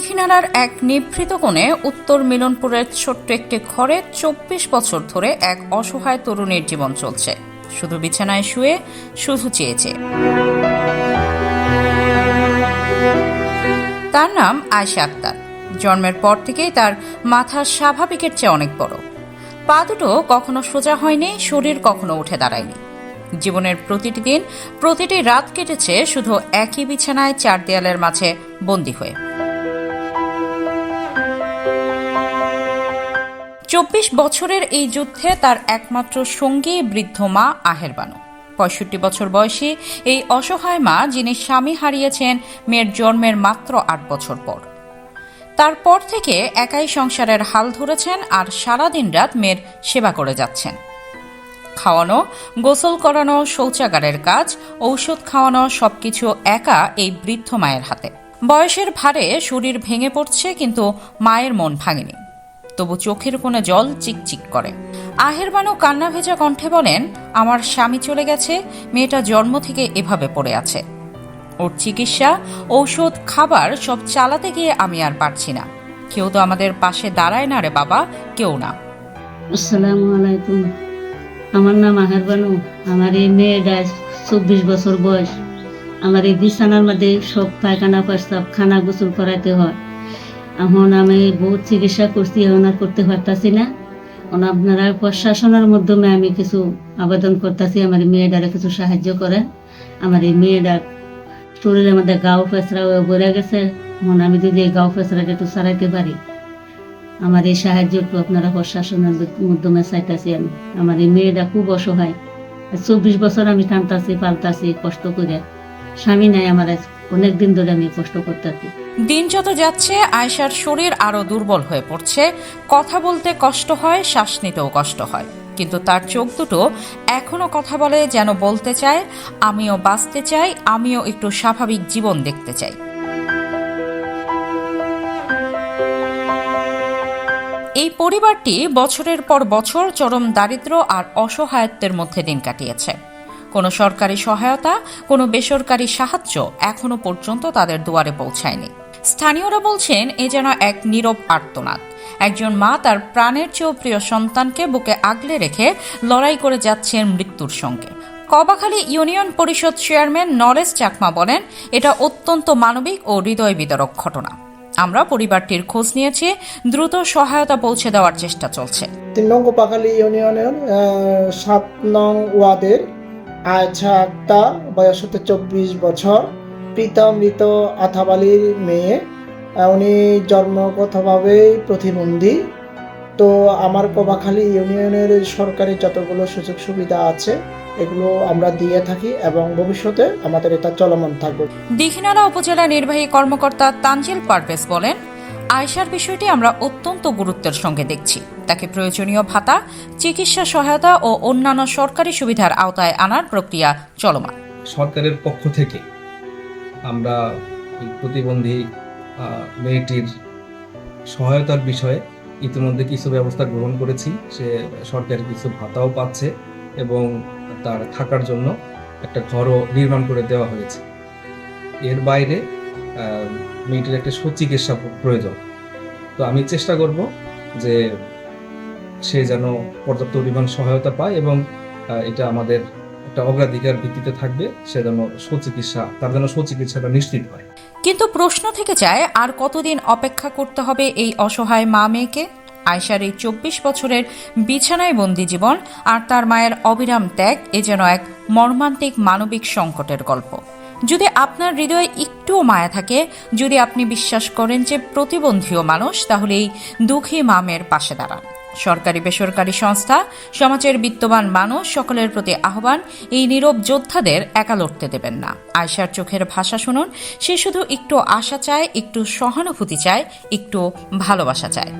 দীঘিনালার এক নিভৃত কোণে উত্তর মিলনপুরের ছোট্ট একটি ঘরে ২৪ বছর ধরে এক অসহায় তরুণীর জীবন চলছে, শুধু বিছানায় শুয়ে, শুধু চেয়েছে। তার নাম আয়েশা আক্তার। জন্মের পর থেকেই তার মাথা স্বাভাবিকের চেয়ে অনেক বড়। পা দুটো কখনো সোজা হয়নি, শরীর কখনো উঠে দাঁড়ায়নি। জীবনের প্রতিটি দিন, প্রতিটি রাত কেটেছে শুধু একই বিছানায়, চার দেয়ালের মাঝে বন্দী হয়ে। ২৪ বছরের এই যুদ্ধে তার একমাত্র সঙ্গী বৃদ্ধ মা আহের বানু। ৬৫ বছর বয়সী এই অসহায় মা, যিনি স্বামী হারিয়েছেন মেয়ের জন্মের মাত্র ৮ বছর পর। তারপর থেকে একাই সংসারের হাল ধরেছেন আর সারাদিন রাত মেয়ের সেবা করে যাচ্ছেন। খাওয়ানো, গোসল করানো, শৌচাগারের কাজ, ঔষধ খাওয়ানো, সবকিছু একা এই বৃদ্ধ মায়ের হাতে। বয়সের ভারে শরীর ভেঙে পড়ছে, কিন্তু মায়ের মন ভাঙেনি। তবু চোখের কোণে জল চিকচিক করে। আহের বানু কান্না ভেজা কণ্ঠে বলেন, আমার স্বামী চলে গেছে, মেয়েটা জন্ম থেকে এভাবে পড়ে আছে। ওর চিকিৎসা, ঔষধ, খাবার সব চালাতে গিয়ে আমি আর পারছি না। কেউ তো আমাদের পাশে দাঁড়ায় না রে বাবা, কেউ না। আসসালামু আলাইকুম। আমার নাম আহের বানু। আমার এই মেয়েটা ২৪ বছর বয়স। আমার এই বিছানার মধ্যে সব পায়খানা, প্রস্রাব, খানা, গোসল করাতে হয়। এখন আমি বহুত চিকিৎসা করছি, এখন আর করতে পারতাছি না। আপনারা প্রশাসনের মাধ্যমে আমি কিছু আবেদন করতেছি, আমার মেয়েটারে কিছু সাহায্য করেন। আমার এই মেয়েটার শরীরের মধ্যে গাও ফেসরা ভরে গেছে। এখন আমি যদি এই গাও ফেসরাটা একটু সারাইতে পারি, আমার এই সাহায্য একটু আপনারা প্রশাসনের মাধ্যমে চাইতেছি। আমি আমার এই মেয়েটা খুব অসহায়। ২৪ বছর আমি টানতাছি, পালতাছি কষ্ট করে। স্বামী নাই আমার, অনেকদিন ধরে আমি কষ্ট করতেছি। দিন যত যাচ্ছে আয়েশার শরীর আরো দুর্বল হয়ে পড়ছে। কথা বলতে কষ্ট হয়, শ্বাস নিতেও কষ্ট হয়, কিন্তু তার চোখ দুটো এখনো কথা বলে, যেন বলতে চায়, আমিও বাঁচতে চাই, আমিও একটু স্বাভাবিক জীবন দেখতে চাই। এই পরিবারটি বছরের পর বছর চরম দারিদ্র্য আর অসহায়ত্বের মধ্যে দিন কাটিয়েছে। কোনো সরকারি সহায়তা, কোনো বেসরকারি সাহায্য এখনো পর্যন্ত তাদের দুয়ারে পৌঁছায়নি। স্থানীয়রা বলছেন, এ যেন এক নীরব আর্তনাদ। একজন মা তার প্রাণের চেয়েও প্রিয় সন্তানকে বুকে আগলে রেখে লড়াই করে যাচ্ছেন মৃত্যুর সঙ্গে। কবাখালী ইউনিয়ন পরিষদ চেয়ারম্যান নরেশ চাকমা বলেন, এটা অত্যন্ত মানবিক ও হৃদয় বিদারক ঘটনা। আমরা পরিবারটির খোঁজ নিয়েছি, দ্রুত সহায়তা পৌঁছে দেওয়ার চেষ্টা চলছে। ৩ নং কবাখালী ইউনিয়নের ৭ নং ওয়ার্ডের আয়েশা আক্তার, বয়স হতে ২৪ বছর, মৃত আথাবালির মেয়ে। উনি জন্মগতভাবে প্রতিবন্ধী। তো আমার কবাখালী ইউনিয়নের সরকারি যতগুলো সুযোগ সুবিধা আছে এগুলো আমরা দিয়ে থাকি এবং ভবিষ্যতে আমাদের এটা চলমান থাকবে। দীঘিনালা উপজেলা নির্বাহী কর্মকর্তা তানজিল পারভেজ বলেন, আয়েশার বিষয়টি আমরা অত্যন্ত গুরুত্বের সঙ্গে দেখছি। তাকে প্রয়োজনীয় ভাতা, চিকিৎসা সহায়তা ও অন্যান্য সরকারি সুবিধার আওতায় আনার প্রক্রিয়া চলমান। সরকারের পক্ষ থেকে আমরা প্রতিবন্ধী মেয়েটির সহায়তার বিষয়ে ইতিমধ্যে কিছু ব্যবস্থা গ্রহণ করেছি। সে সরকারি কিছু ভাতাও পাচ্ছে এবং তার থাকার জন্য একটা ঘরও নির্মাণ করে দেওয়া হয়েছে। এর বাইরে মেয়েটির একটা সুচিকিৎসা প্রয়োজন। তো আমি চেষ্টা করব যে সে যেন পর্যাপ্ত পরিমাণ সহায়তা পায় এবং এটা আমাদের একটা অগ্রাধিকার ভিত্তিতে থাকবে। সে যেন তার যেন সুচিকিৎসাটা নিশ্চিত হয়। কিন্তু প্রশ্ন থেকে যায়, আর কতদিন অপেক্ষা করতে হবে এই অসহায় মা মেয়েকে? আয়েশার এই ২৪ বছরের বিছানায় বন্দি জীবন আর তার মায়ের অবিরাম ত্যাগ, এ যেন এক মর্মান্তিক মানবিক সংকটের গল্প। যদি আপনার হৃদয়ে একটুও মায়া থাকে, যদি আপনি বিশ্বাস করেন যে প্রতিবন্ধীও মানুষ, তাহলে এই দুঃখী মা মেয়ের পাশে দাঁড়ান। সরকারি বেসরকারি সংস্থা, সমাজের বিত্তবান মানুষ, সকলের প্রতি আহ্বান, এই নীরব যোদ্ধাদের একা লড়তে দেবেন না। আয়েশার চোখের ভাষা শুনুন। সে শুধু একটু আশা চায়, একটু সহানুভূতি চায়, একটু ভালোবাসা চায়।